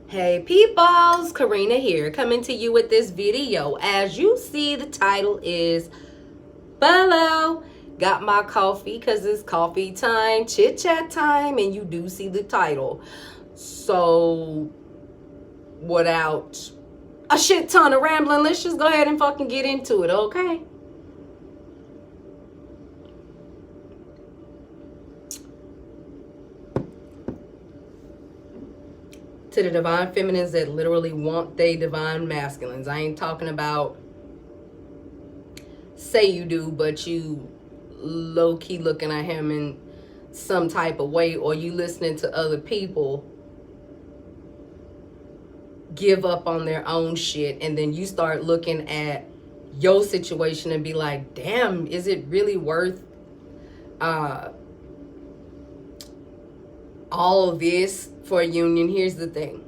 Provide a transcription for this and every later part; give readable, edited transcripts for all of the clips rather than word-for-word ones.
Hey peoples, Karina here, coming to you with this video. As you see, the title is Hello. Got my coffee because it's coffee time, chit chat time, and you do see the title. So, without a shit ton of rambling, let's just go ahead and fucking get into it, okay? To the divine feminines that literally want they divine masculines. I ain't talking about say you do, but you low-key looking at him in some type of way, or you listening to other people give up on their own shit, and then you start looking at your situation and be like, damn, is it really worth all of this for a union? Here's the thing.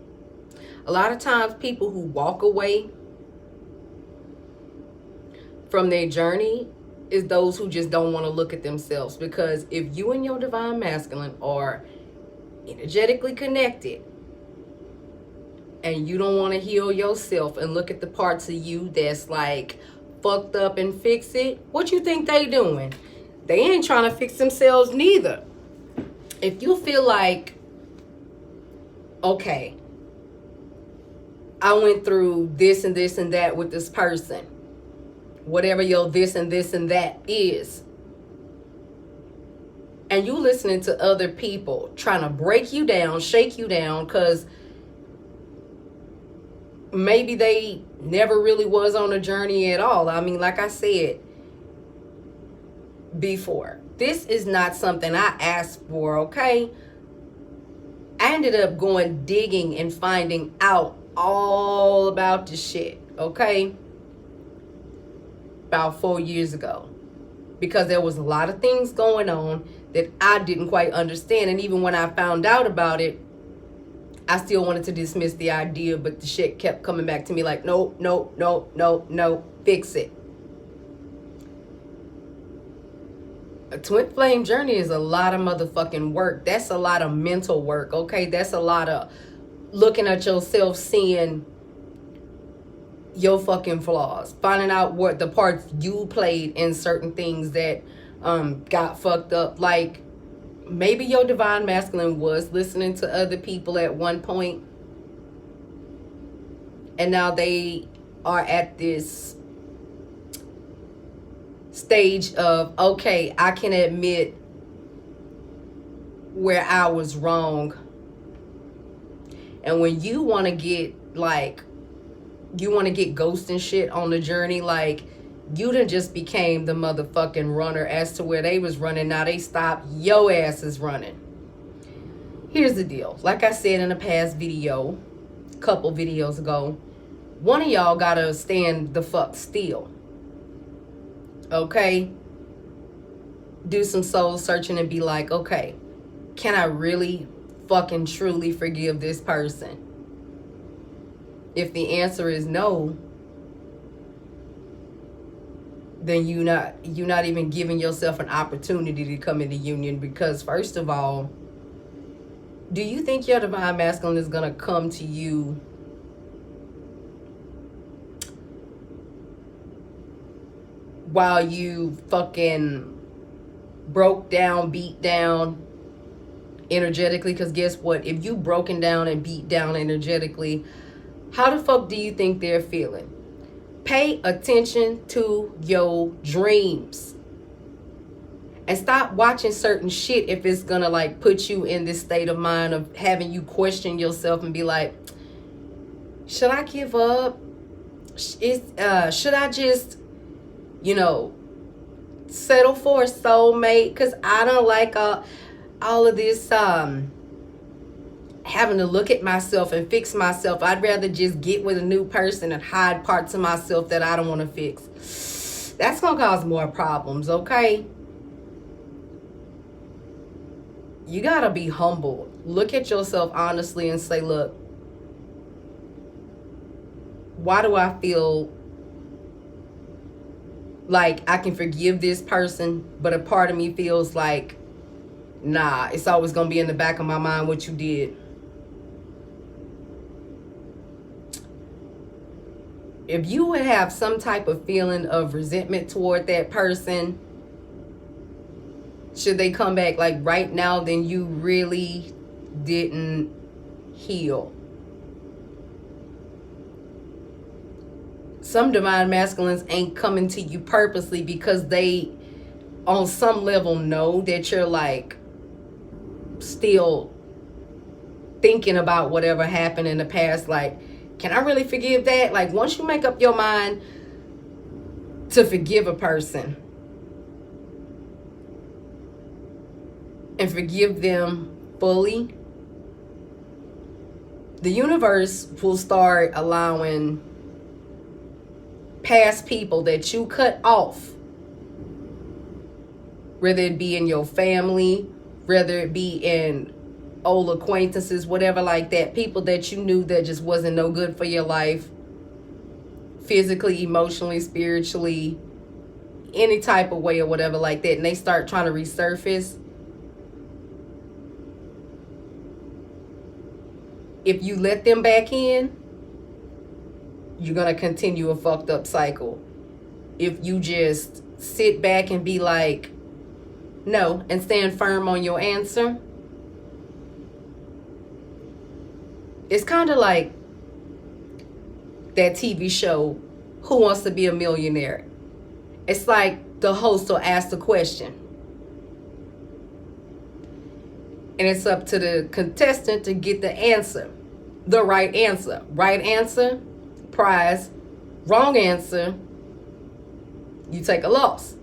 A lot of times people who walk away from their journey is those who just don't want to look at themselves. Because if you and your divine masculine are energetically connected and you don't want to heal yourself and look at the parts of you that's like fucked up and fix it, what you think they doing? They ain't trying to fix themselves neither. If you feel like, okay, I went through this and this and that with this person, whatever your this and this and that is, and you listening to other people trying to break you down, shake you down, because maybe they never really was on a journey at all. I mean, like I said before, this is not something I asked for, okay? I ended up going digging and finding out all about this shit, okay? About 4 years ago. Because there was a lot of things going on that I didn't quite understand. And even when I found out about it, I still wanted to dismiss the idea, but the shit kept coming back to me like, no, no, no, no, no, fix it. A twin flame journey is a lot of motherfucking work. That's a lot of mental work, okay? That's a lot of looking at yourself, seeing your fucking flaws, finding out what the parts you played in certain things that got fucked up. Like, maybe your divine masculine was listening to other people at one point, and now they are at this stage of, okay, I can admit where I was wrong. And when you want to get like, you want to get ghost and shit on the journey, like, you done just became the motherfucking runner as to where they was running. Now they stopped, your ass is running. Here's the deal. Like I said in a past video, couple videos ago, one of y'all gotta stand the fuck still. Okay? Do some soul searching and be like, okay, can I really fucking truly forgive this person? If the answer is no, then you're not even giving yourself an opportunity to come into union. Because first of all, do you think your divine masculine is gonna come to you while you fucking broke down, beat down energetically? Because guess what? If you broken down and beat down energetically, how the fuck do you think they're feeling? Pay attention to your dreams. And stop watching certain shit if it's gonna like put you in this state of mind of having you question yourself and be like, should I give up? Should I just, settle for a soulmate? Because I don't like all of this having to look at myself and fix myself. I'd rather just get with a new person and hide parts of myself that I don't want to fix. That's gonna cause more problems, okay? You gotta be humble. Look at yourself honestly and say, look, why do I feel like I can forgive this person, but a part of me feels like, nah, it's always gonna be in the back of my mind what you did. if you would have some type of feeling of resentment toward that person, should they come back like right now, then you really didn't heal. Some divine masculines ain't coming to you purposely because they on some level know that you're like still thinking about whatever happened in the past. Like, can I really forgive that? Like, once you make up your mind to forgive a person and forgive them fully, the universe will start allowing past people that you cut off, whether it be in your family, whether it be in old acquaintances, whatever like that, people that you knew that just wasn't no good for your life, physically, emotionally, spiritually, any type of way or whatever like that, and they start trying to resurface. If you let them back in, you're going to continue a fucked up cycle. If you just sit back and be like, no, and stand firm on your answer, it's kind of like that TV show, Who Wants to Be a Millionaire? It's like the host will ask the question, and it's up to the contestant to get the answer, the right answer. Right answer, prize. Wrong answer, you take a loss.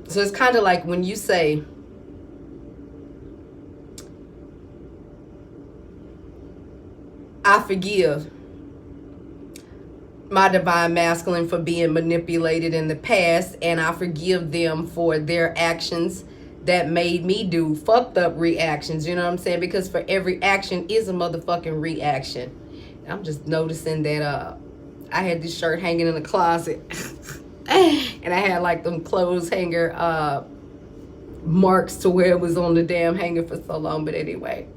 So it's kind of like when you say, I forgive my divine masculine for being manipulated in the past, and I forgive them for their actions that made me do fucked up reactions. You know what I'm saying? Because for every action is a motherfucking reaction. I'm just noticing that I had this shirt hanging in the closet and I had like them clothes hanger marks to where it was on the damn hanger for so long. But anyway,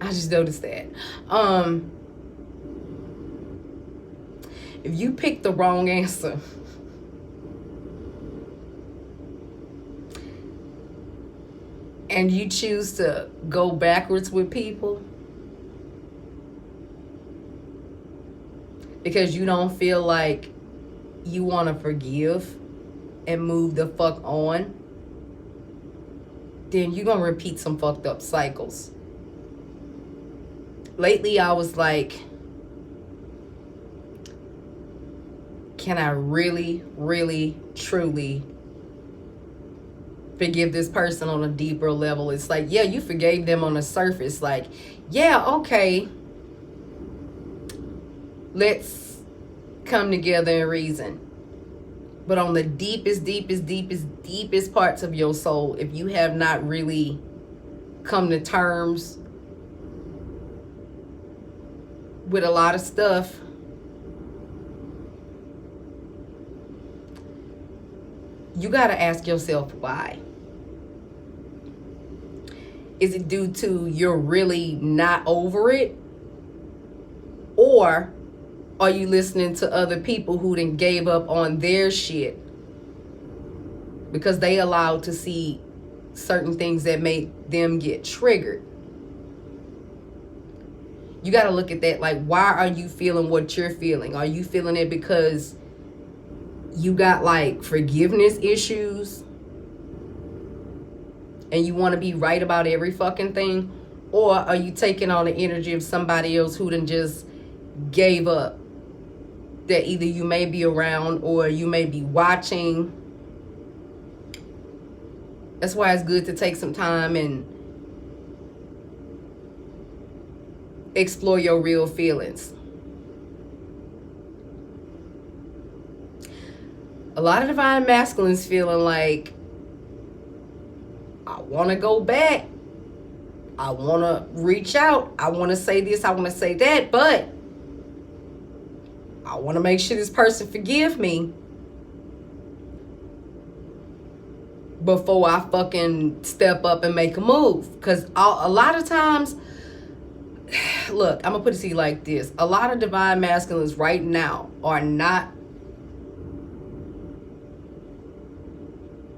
I just noticed that. If you pick the wrong answer, and you choose to go backwards with people because you don't feel like you want to forgive and move the fuck on, then you're going to repeat some fucked up cycles. Lately, I was like, can I really, really, truly forgive this person on a deeper level? It's like, yeah, you forgave them on the surface. Like, yeah, okay, let's come together and reason. But on the deepest, deepest, deepest, deepest parts of your soul, if you have not really come to terms with a lot of stuff, you got to ask yourself why. Is it due to you're really not over it? Or are you listening to other people who done gave up on their shit because they allowed to see certain things that made them get triggered? You got to look at that. Like, why are you feeling what you're feeling? Are you feeling it because you got like forgiveness issues and you want to be right about every fucking thing? Or are you taking on the energy of somebody else who done just gave up, that either you may be around or you may be watching? That's why it's good to take some time and explore your real feelings. A lot of divine masculines feeling like, I want to go back, I want to reach out, I want to say this, I want to say that, but I want to make sure this person forgive me before I fucking step up and make a move. Because a lot of times, look, I'm gonna put it to you like this. A lot of divine masculines right now are not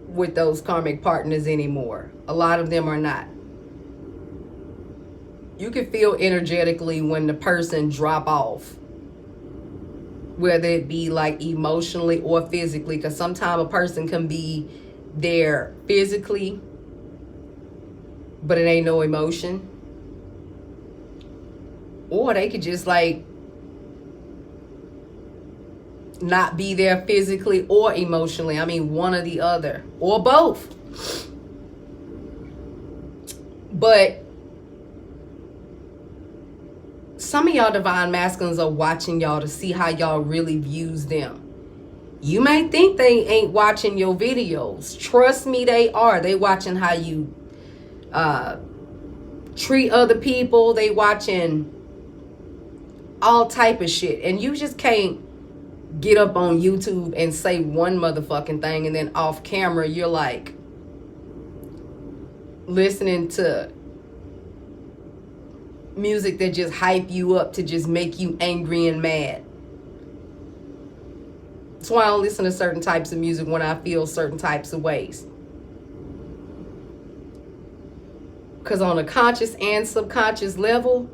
with those karmic partners anymore. A lot of them are not. You can feel energetically when the person drop off, whether it be like emotionally or physically, because sometimes a person can be there physically but it ain't no emotion, or they could just like not be there physically or emotionally. I mean, one or the other, or both. But some of y'all divine masculines are watching y'all to see how y'all really views them. You may think they ain't watching your videos. Trust me, they are. They watching how you treat other people. They watching all type of shit. And you just can't get up on YouTube and say one motherfucking thing and then off camera you're like listening to music that just hype you up to just make you angry and mad. That's why I don't listen to certain types of music when I feel certain types of ways. Because on a conscious and subconscious level,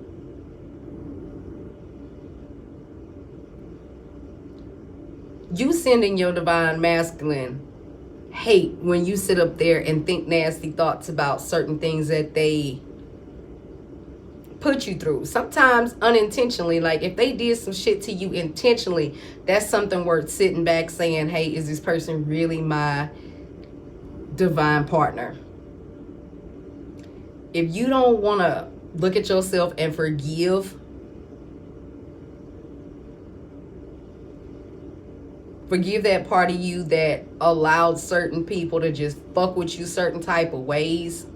you sending your divine masculine hate when you sit up there and think nasty thoughts about certain things that they put you through. Sometimes unintentionally, like if they did some shit to you intentionally, that's something worth sitting back saying, hey, is this person really my divine partner? If you don't want to look at yourself and forgive that part of you that allowed certain people to just fuck with you certain type of ways.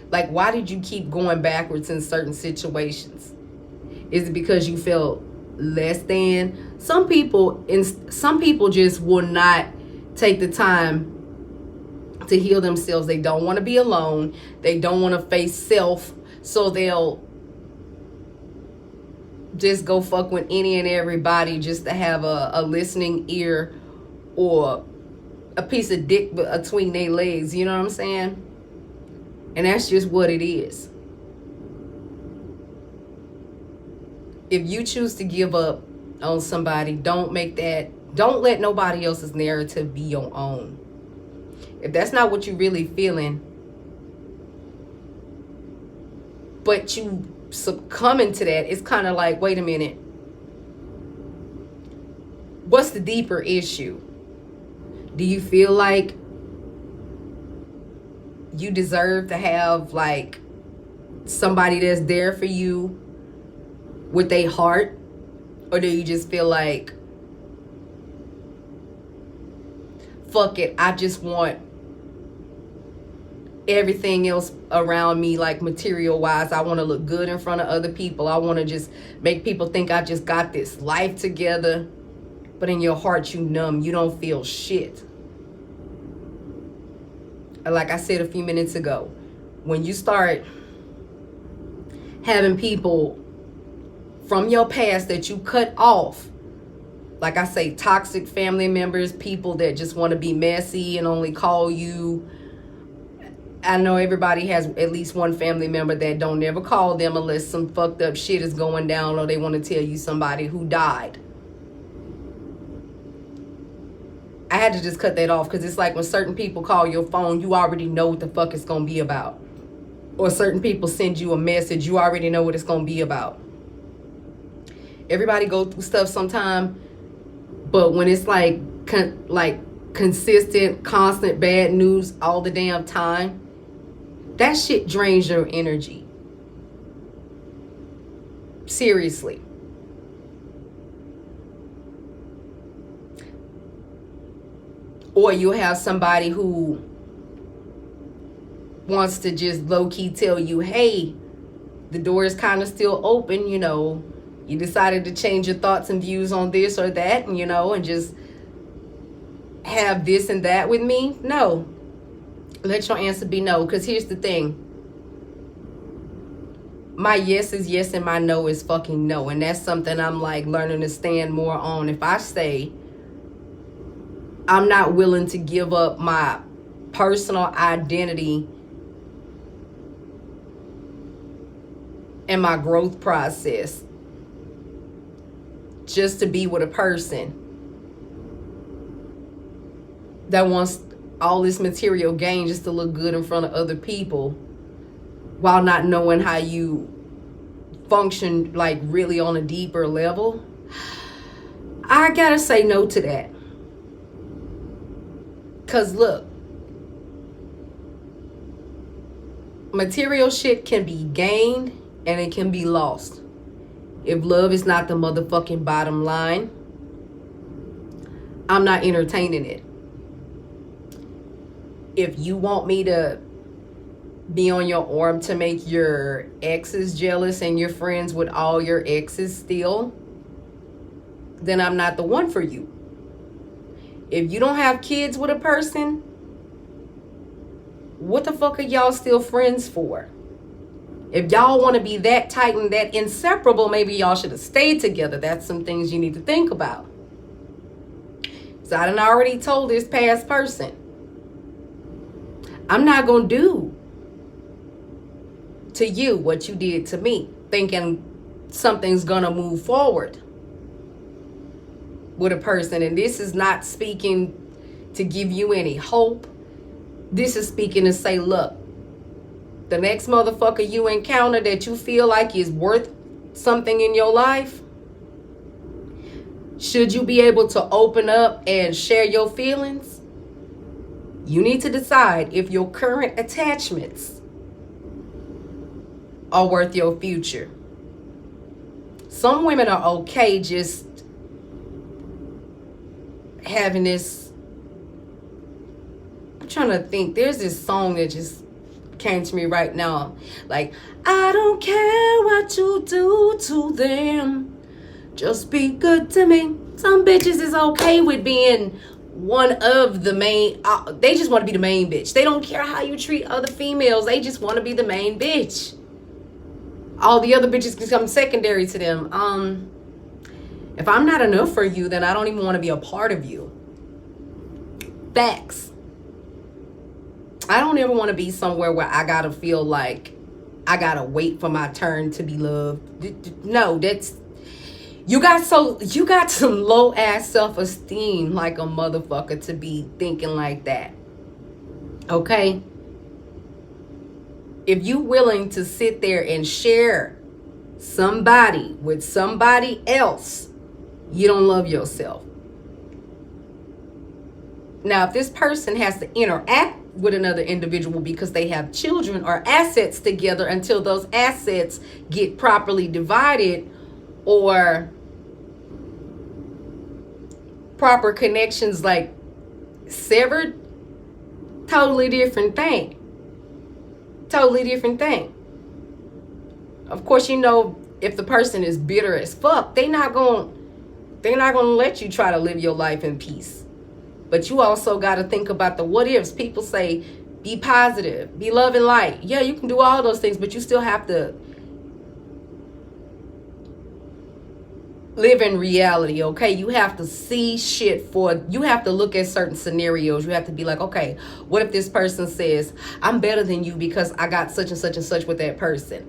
Like, why did you keep going backwards in certain situations? Is it because you felt less than? Some people just will not take the time to heal themselves. They don't want to be alone. They don't want to face self. So they'll just go fuck with any and everybody just to have a listening ear or a piece of dick between their legs. You know what I'm saying? And that's just what it is. If you choose to give up on somebody, don't let nobody else's narrative be your own. If that's not what you're really feeling, but you succumbing to that, it's kind of like, wait a minute, what's the deeper issue? Do you feel like you deserve to have like somebody that's there for you with a heart? Or do you just feel like, fuck it, I just want everything else around me, like material wise, I want to look good in front of other people. I want to just make people think I just got this life together. But in your heart, you numb. You don't feel shit. Like I said a few minutes ago, when you start having people from your past that you cut off, like I say, toxic family members, people that just want to be messy and only call you. I know everybody has at least one family member that don't never call them unless some fucked up shit is going down or they want to tell you somebody who died. I had to just cut that off because it's like when certain people call your phone, you already know what the fuck it's going to be about. Or certain people send you a message, you already know what it's going to be about. Everybody go through stuff sometime, but when it's like consistent, constant bad news all the damn time, that shit drains your energy. Seriously. Or you'll have somebody who wants to just low-key tell you, hey, the door is kind of still open, you know. You decided to change your thoughts and views on this or that, and, you know, and just have this and that with me. No. Let your answer be no, because here's the thing. My yes is yes and my no is fucking no. And that's something I'm like learning to stand more on. If I say I'm not willing to give up my personal identity and my growth process just to be with a person that wants all this material gain just to look good in front of other people while not knowing how you function like really on a deeper level, I gotta say no to that. Cause look, material shit can be gained and it can be lost. If love is not the motherfucking bottom line, I'm not entertaining it. If you want me to be on your arm to make your exes jealous and you're friends with all your exes still, then I'm not the one for you. If you don't have kids with a person, what the fuck are y'all still friends for? If y'all want to be that tight and that inseparable, maybe y'all should have stayed together. That's some things you need to think about. So I done already told this past person, I'm not going to do to you what you did to me, thinking something's going to move forward with a person. And this is not speaking to give you any hope. This is speaking to say, look, the next motherfucker you encounter that you feel like is worth something in your life, should you be able to open up and share your feelings, you need to decide if your current attachments are worth your future. Some women are okay just having this. I'm trying to think. There's this song that just came to me right now. Like, I don't care what you do to them, just be good to me. Some bitches is okay with being one of the main, they just want to be the main bitch. They don't care how you treat other females. They just want to be the main bitch. All the other bitches become secondary to them. If I'm not enough for you, then I don't even want to be a part of you. Facts. I don't ever want to be somewhere where I gotta feel like I gotta wait for my turn to be loved. No, that's, you got some low ass self-esteem like a motherfucker to be thinking like that. Okay? If you willing to sit there and share somebody with somebody else, you don't love yourself. Now, if this person has to interact with another individual because they have children or assets together until those assets get properly divided or proper connections like severed, totally different thing. Totally different thing. Of course, you know, if the person is bitter as fuck, they're not gonna let you try to live your life in peace. But you also got to think about the what ifs. People say, be positive, be love and light. Yeah, you can do all those things, but you still have to live in reality, okay? You have to see shit you have to look at certain scenarios. You have to be like, okay, what if this person says, I'm better than you because I got such and such and such with that person?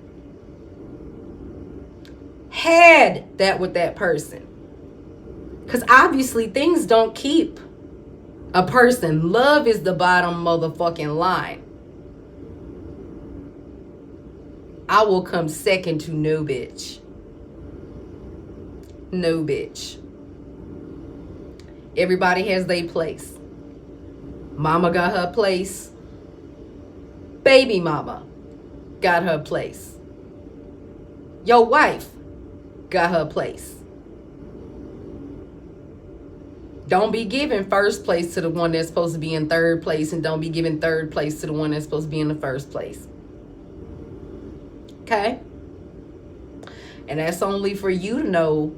Had that with that person. Because obviously things don't keep a person. Love is the bottom motherfucking line. I will come second to no bitch. No bitch. Everybody has their place. Mama got her place. Baby mama got her place. Your wife got her place. Don't be giving first place to the one that's supposed to be in third place, and don't be giving third place to the one that's supposed to be in the first place. Okay? And that's only for you to know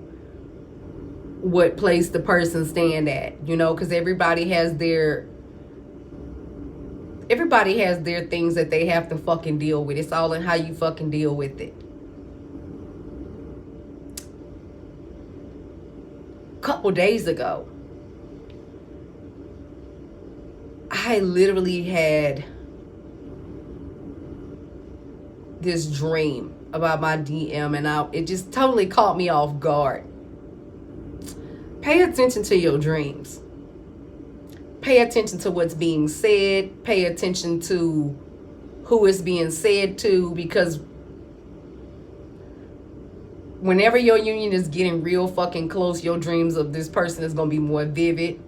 what place the person stand at, you know, because everybody has their things that they have to fucking deal with. It's all in how you fucking deal with it. couple days ago, I literally had this dream about my DM, and it just totally caught me off guard. Pay attention to your dreams. Pay attention to what's being said. Pay attention to who is being said to, because whenever your union is getting real fucking close, your dreams of this person is going to be more vivid.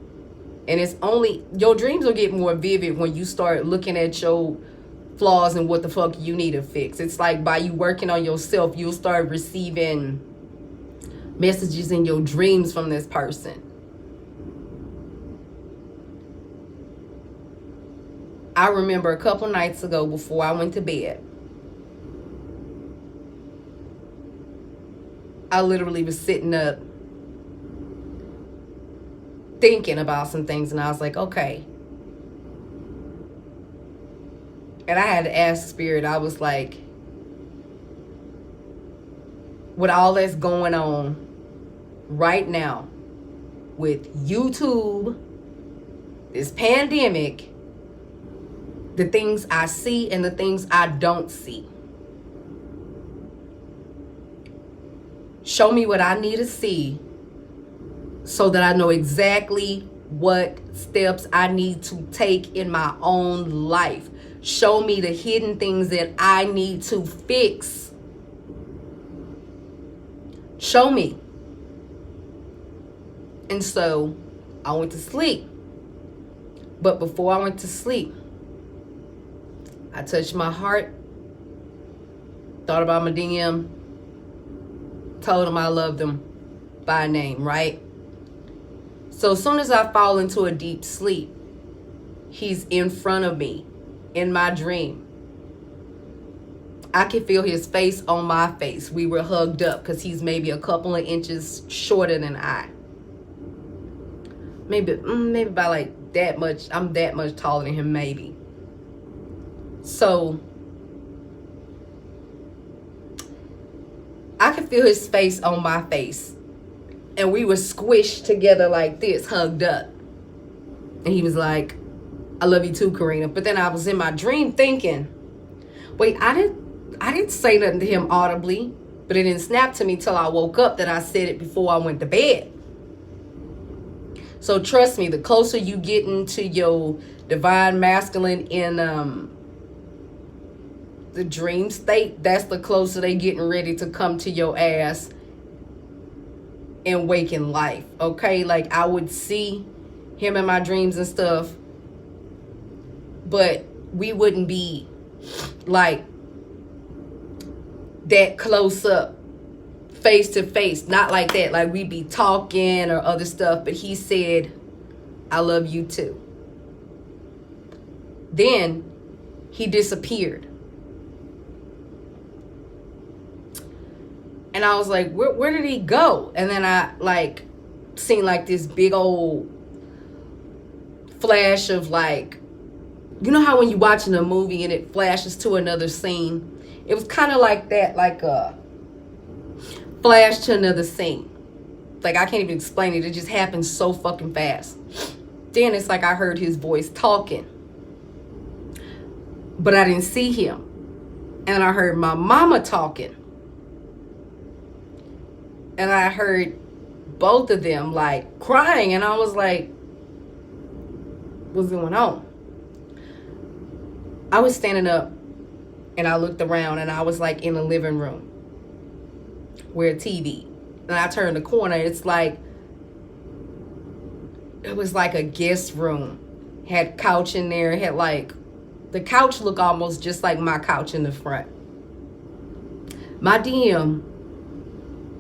And it's only, your dreams will get more vivid when you start looking at your flaws and what the fuck you need to fix. It's like by you working on yourself, you'll start receiving messages in your dreams from this person. I remember a couple nights ago before I went to bed, I literally was sitting up thinking about some things, and I was like, okay. And I had to ask Spirit, I was like, with all that's going on right now with YouTube, this pandemic, the things I see and the things I don't see, show me what I need to see so that I know exactly what steps I need to take in my own life. Show me the hidden things that I need to fix. Show me. And so I went to sleep. But before I went to sleep, I touched my heart, thought about my DM, told him I loved him by name, right? So as soon as I fall into a deep sleep, he's in front of me in my dream. I can feel his face on my face. We were hugged up because he's maybe a couple of inches shorter than I. Maybe by like that much. I'm that much taller than him, maybe. So I could feel his face on my face. And we were squished together like this, hugged up. And he was like, I love you too, Karina. But then I was in my dream thinking, wait, I didn't say nothing to him audibly, but it didn't snap to me till I woke up that I said it before I went to bed. So trust me, the closer you get into your divine masculine in the dream state, that's the closer they getting ready to come to your ass in waking life. Okay, like I would see him in my dreams and stuff, but we wouldn't be like that close up, face to face, not like that. Like we'd be talking or other stuff, but he said, I love you too. Then he disappeared. And I was like, where did he go? And then I like seen like this big old flash of like, you know how when you're watching a movie and it flashes to another scene? It was kind of like that, like a flash to another scene. Like I can't even explain it. It just happened so fucking fast. Then it's like I heard his voice talking, but I didn't see him. And I heard my mama talking. And I heard both of them like crying. And I was like, what's going on? I was standing up and I looked around and I was like in a living room where a TV. And I turned the corner. It's like, it was like a guest room. Had couch in there. Had like, the couch looked almost just like my couch in the front. My DM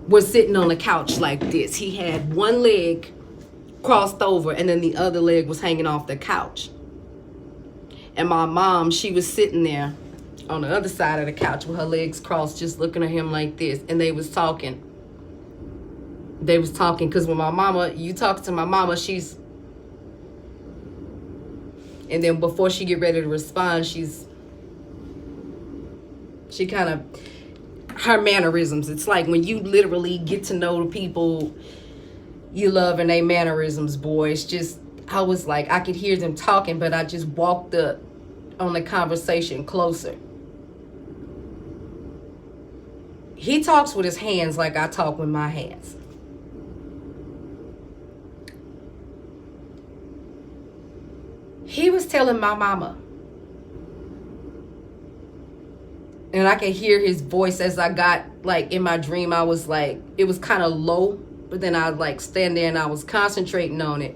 was sitting on the couch like this. He had one leg crossed over and then the other leg was hanging off the couch. And my mom, she was sitting there on the other side of the couch with her legs crossed, just looking at him like this. And they was talking. They was talking because when my mama, you talk to my mama, she's, and then before she get ready to respond, she kind of, her mannerisms. It's like when you literally get to know the people, You loving they mannerisms, boy. It's just, I was like, I could hear them talking, but I just walked up on the conversation closer. He talks with his hands like I talk with my hands. He was telling my mama, and I could hear his voice as I got, like, in my dream. I was like, it was kind of low, but then I like stand there and I was concentrating on it.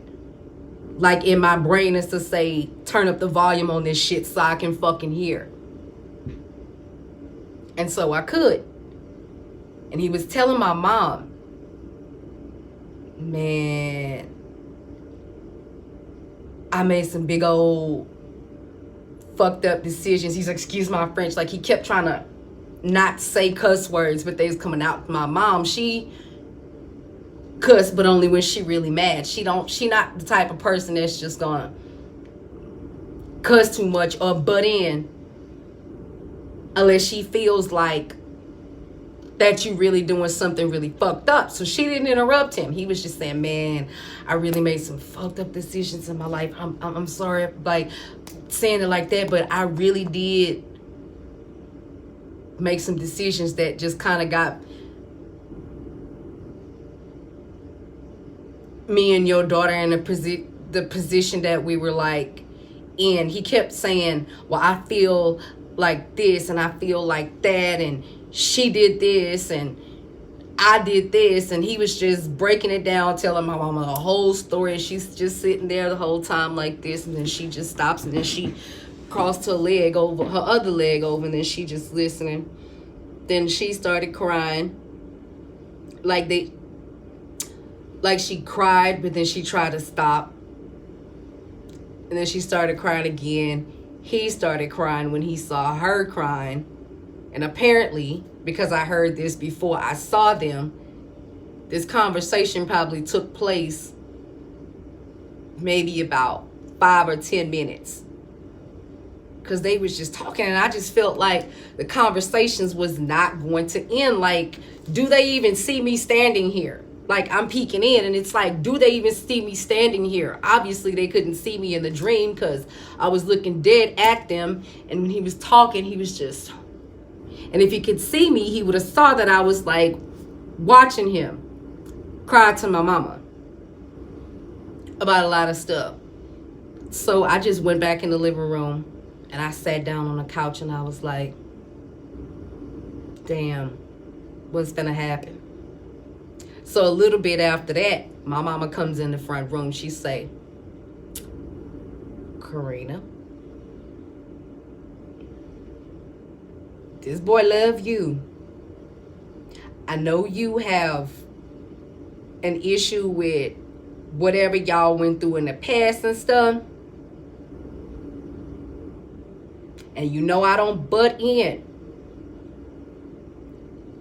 Like in my brain is to say, turn up the volume on this shit so I can fucking hear. And so I could. And he was telling my mom, man, I made some big old fucked up decisions. He's like, excuse my French. Like, he kept trying to not say cuss words, but they was coming out. My mom, she cuss, but only when she really mad. She not the type of person that's just gonna cuss too much or butt in unless she feels like that you really doing something really fucked up. So she didn't interrupt him. He was just saying, man, I really made some fucked up decisions in my life. I'm sorry, like, saying it like that, but I really did make some decisions that just kind of got me and your daughter in the position that we were like in. He kept saying, well, I feel like this and I feel like that, and she did this and I did this, and he was just breaking it down, telling my mama the whole story. She's just sitting there the whole time like this, and then she just stops, and then she crossed her other leg over, and then she just listening. Then she started crying, like she cried, but then she tried to stop, and then she started crying again. He started crying when he saw her crying. And apparently, because I heard this before I saw them, this conversation probably took place maybe about 5 or 10 minutes. Because they was just talking, and I just felt like the conversations was not going to end. Like, do they even see me standing here? Like, I'm peeking in, and it's like, do they even see me standing here? Obviously, they couldn't see me in the dream because I was looking dead at them. And when he was talking, he was just... And if he could see me, he would have saw that I was like watching him cry to my mama about a lot of stuff. So I just went back in the living room and I sat down on the couch and I was like, damn, what's gonna happen? So a little bit after that, my mama comes in the front room. She say, Karina, this boy love you. I know you have an issue with whatever y'all went through in the past and stuff. And you know I don't butt in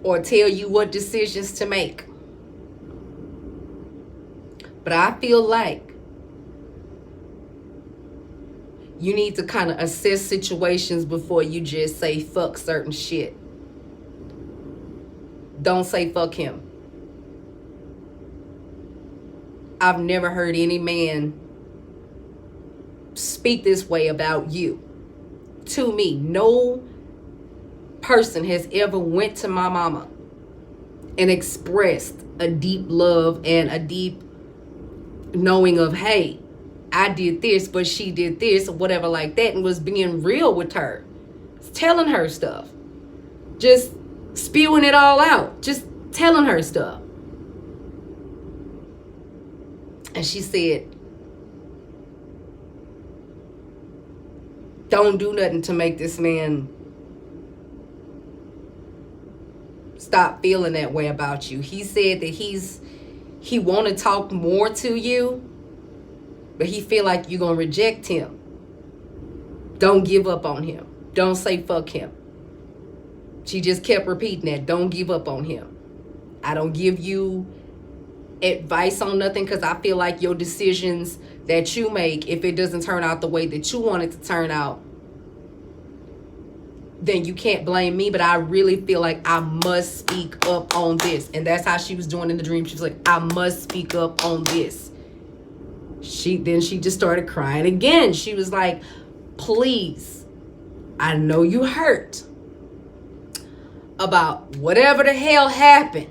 or tell you what decisions to make. But I feel like you need to kind of assess situations before you just say fuck certain shit. Don't say fuck him. I've never heard any man speak this way about you. To me, no person has ever went to my mama and expressed a deep love and a deep knowing of, hey, I did this, but she did this, or whatever like that, and was being real with her, telling her stuff, just spewing it all out, just telling her stuff. And she said, don't do nothing to make this man stop feeling that way about you. He said that he want to talk more to you, but he feel like you're going to reject him. Don't give up on him. Don't say fuck him. She just kept repeating that. Don't give up on him. I don't give you advice on nothing because I feel like your decisions that you make, if it doesn't turn out the way that you want it to turn out, then you can't blame me. But I really feel like I must speak up on this. And that's how she was doing in the dream. She was like, I must speak up on this. Then she just started crying again. She was like, please, I know you hurt about whatever the hell happened,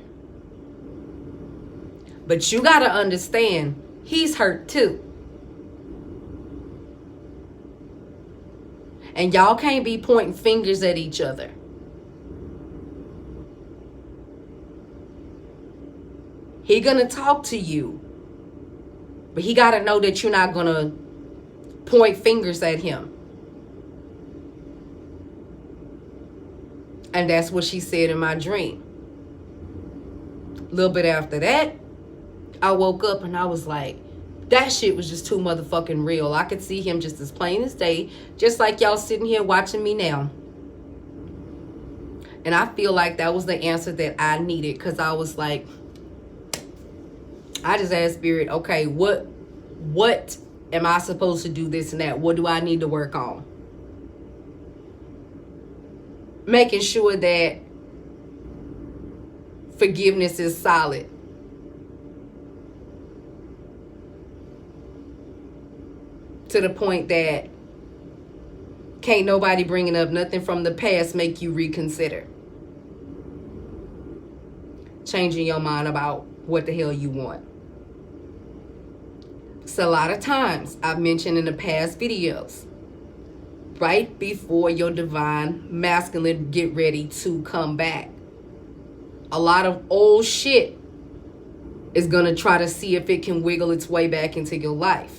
but you got to understand, he's hurt too. And y'all can't be pointing fingers at each other. He gonna talk to you, but he got to know that you're not gonna point fingers at him. And that's what she said in my dream. A little bit after that, I woke up and I was like, that shit was just too motherfucking real. I could see him just as plain as day, just like y'all sitting here watching me now. And I feel like that was the answer that I needed, because I was like, I just asked Spirit, okay, what am I supposed to do, this and that? What do I need to work on? Making sure that forgiveness is solid. To the point that can't nobody bringing up nothing from the past make you reconsider. Changing your mind about what the hell you want. So a lot of times, I've mentioned in the past videos, right before your divine masculine get ready to come back, a lot of old shit is going to try to see if it can wiggle its way back into your life.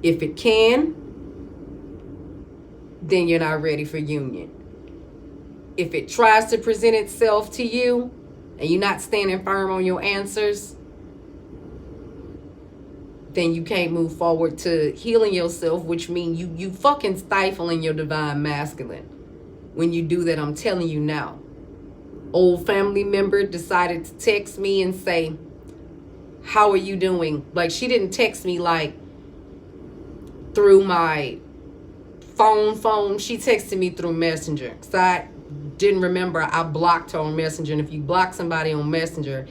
If it can, then you're not ready for union. If it tries to present itself to you and you're not standing firm on your answers, then you can't move forward to healing yourself, which means you fucking stifling your divine masculine. When you do that, I'm telling you now. Old family member decided to text me and say, how are you doing? Like, she didn't text me like through my phone. She texted me through Messenger. Because I didn't remember I blocked her on Messenger. And if you block somebody on Messenger,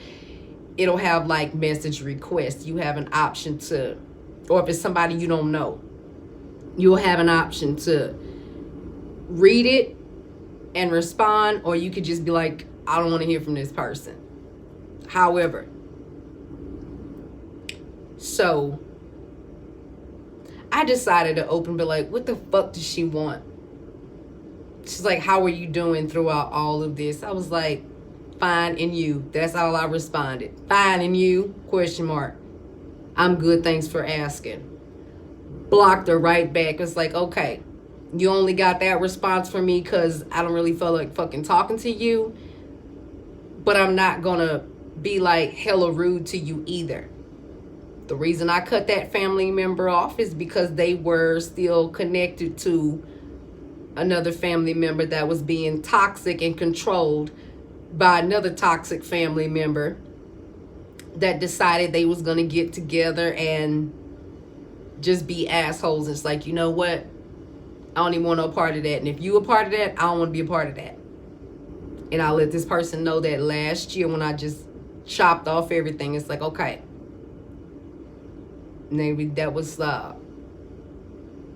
it'll have like message requests. You have an option to, or if it's somebody you don't know, you'll have an option to read it and respond, or you could just be like, I don't want to hear from this person. However, so I decided to open, but like, what the fuck does she want? She's like, how are you doing throughout all of this? I was like, fine, and you? That's all I responded. Fine, and you? Question mark. I'm good, thanks for asking. Blocked her right back. It's like, okay, you only got that response from me because I don't really feel like fucking talking to you, but I'm not gonna be like hella rude to you either. The reason I cut that family member off is because they were still connected to another family member that was being toxic and controlled by another toxic family member that decided they was going to get together and just be assholes. It's like, you know what? I don't even want no part of that. And if you a part of that, I don't want to be a part of that. And I let this person know that last year when I just chopped off everything. It's like, okay. Maybe that was a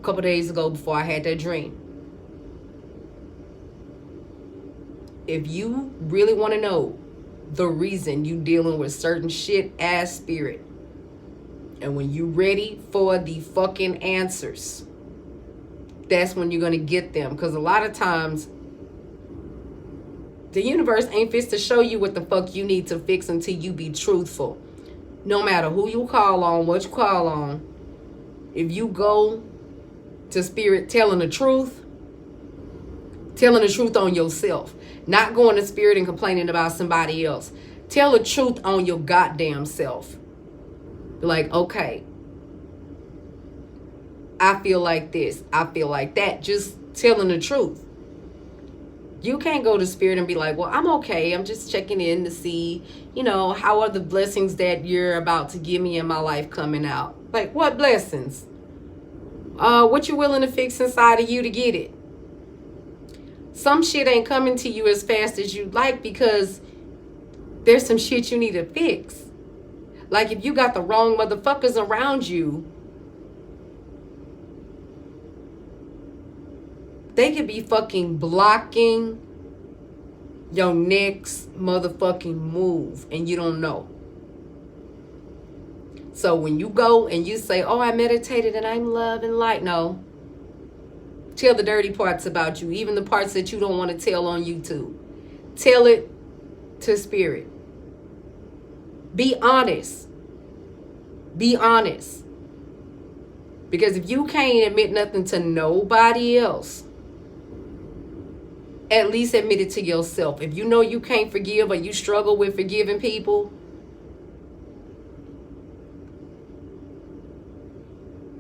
couple days ago before I had that dream. If you really want to know the reason you dealing with certain shit ass spirit, and when you ready for the fucking answers, that's when you're going to get them. Because a lot of times the universe ain't fit to show you what the fuck you need to fix until you be truthful. No matter who you call on, what you call on, if you go to spirit telling the truth on yourself, not going to spirit and complaining about somebody else. Tell the truth on your goddamn self. Be like, okay, I feel like this, I feel like that. Just telling the truth. You can't go to spirit and be like, well, I'm okay. I'm just checking in to see, how are the blessings that you're about to give me in my life coming out? Like, what blessings? What you willing to fix inside of you to get it? Some shit ain't coming to you as fast as you'd like because there's some shit you need to fix. Like if you got the wrong motherfuckers around you, they could be fucking blocking your next motherfucking move and you don't know. So when you go and you say, oh, I meditated and I'm love and light, no. Tell the dirty parts about you, even the parts that you don't want to tell on YouTube. Tell it to spirit. Be honest. Be honest. Because if you can't admit nothing to nobody else, at least admit it to yourself. If you know you can't forgive or you struggle with forgiving people,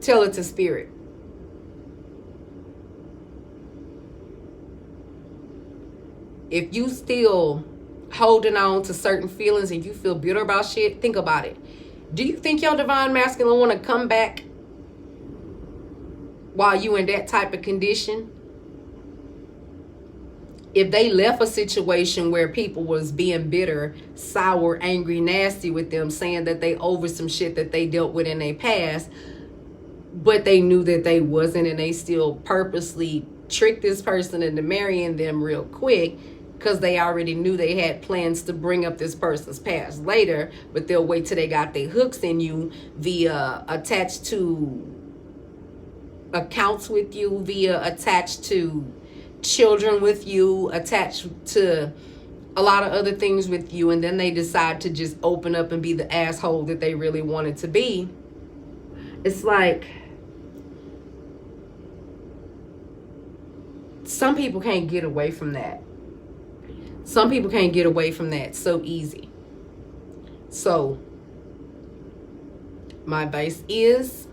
tell it to spirit. If you still holding on to certain feelings and you feel bitter about shit, think about it. Do you think your divine masculine want to come back while you in that type of condition? If they left a situation where people was being bitter, sour, angry, nasty with them, saying that they over some shit that they dealt with in their past, but they knew that they wasn't, and they still purposely tricked this person into marrying them real quick because they already knew they had plans to bring up this person's past later, but they'll wait till they got their hooks in you via attached to accounts with you, via attached to children with you, attached to a lot of other things with you, and then they decide to just open up and be the asshole that they really wanted to be. It's like some people can't get away from that. Some people can't get away from that so easy. So my advice is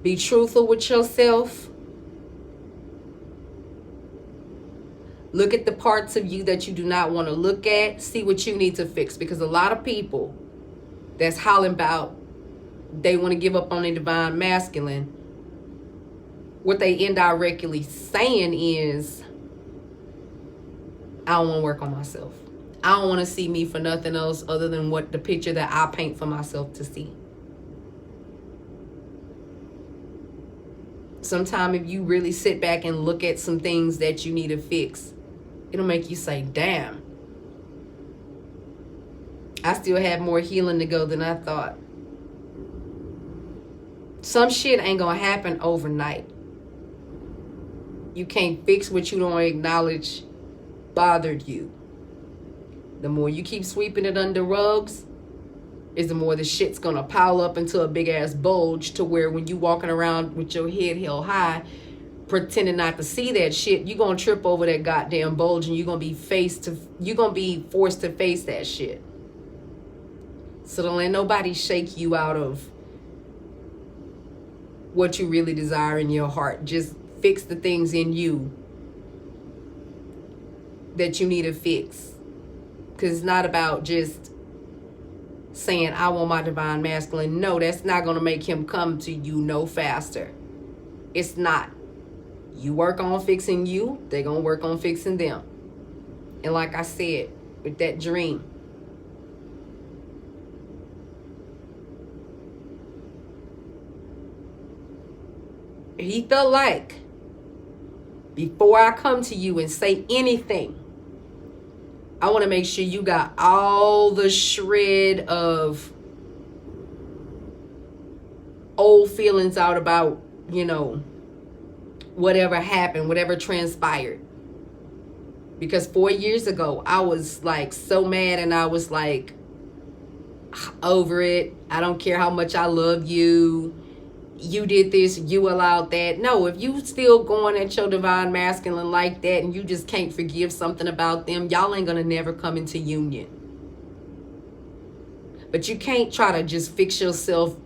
be truthful with yourself. Look at the parts of you that you do not want to look at. See what you need to fix. Because a lot of people that's hollering about they want to give up on their divine masculine, what they indirectly saying is, I don't want to work on myself. I don't want to see me for nothing else other than what the picture that I paint for myself to see. Sometimes if you really sit back and look at some things that you need to fix, it'll make you say, damn, I still have more healing to go than I thought. Some shit ain't gonna happen overnight. You can't fix what you don't acknowledge bothered you. The more you keep sweeping it under rugs, is the more the shit's gonna pile up into a big ass bulge to where when you walking around with your head held high, pretending not to see that shit, you're gonna trip over that goddamn bulge and you're gonna be forced to face that shit. So don't let nobody shake you out of what you really desire in your heart. Just fix the things in you that you need to fix. Because it's not about just saying, I want my divine masculine. No, that's not going to make him come to you no faster. It's not. You work on fixing you, they're going to work on fixing them. And like I said, with that dream, he felt like before I come to you and say anything, I want to make sure you got all the shred of old feelings out about, whatever happened, whatever transpired. Because 4 years ago, I was like so mad and I was like, over it. I don't care how much I love you. You did this, you allowed that. No, if you still going at your divine masculine like that and you just can't forgive something about them, y'all ain't gonna never come into union. But you can't try to just fix yourself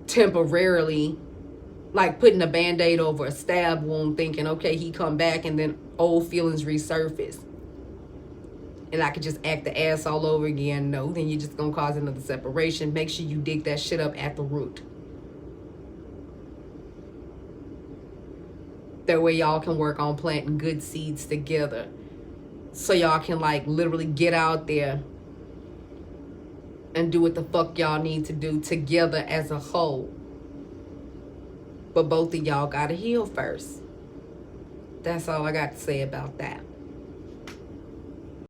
temporarily, like putting a band-aid over a stab wound thinking, okay, he come back and then old feelings resurface. And I could just act the ass all over again. No, then you're just going to cause another separation. Make sure you dig that shit up at the root. That way y'all can work on planting good seeds together. So y'all can like literally get out there and do what the fuck y'all need to do together as a whole. But both of y'all gotta heal first. That's all I got to say about that.